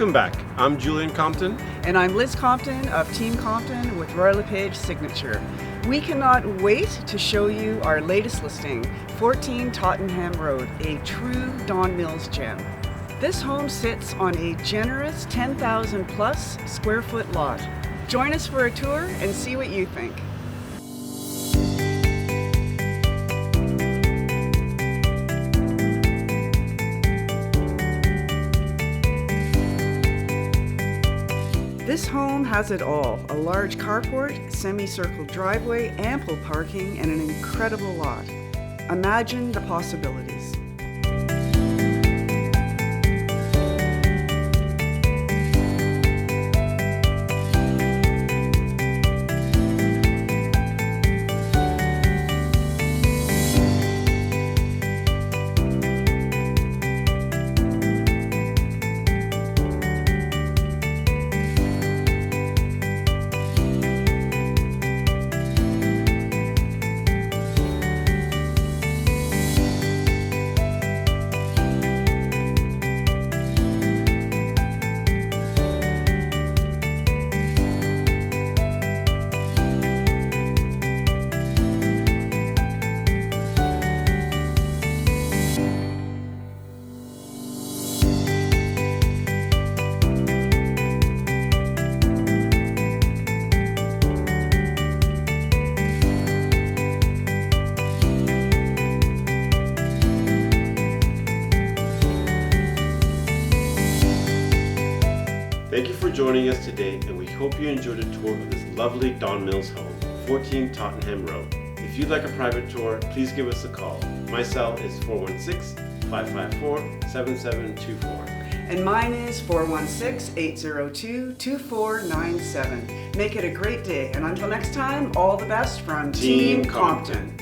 Welcome back. I'm Julian Compton. And I'm Liz Compton of Team Compton with Royal LePage Signature. We cannot wait to show you our latest listing, 14 Tottenham Road, a true Don Mills gem. This home sits on a generous 10,000 plus square foot lot. Join us for a tour and see what you think. This home has it all: a large carport, semicircle driveway, ample parking, and an incredible lot. Imagine the possibilities. Thank you for joining us today, and we hope you enjoyed a tour of this lovely Don Mills home, 14 Tottenham Road. If you'd like a private tour, please give us a call. My cell is 416-554-7724. And mine is 416-802-2497. Make it a great day, and until next time, all the best from Team Compton.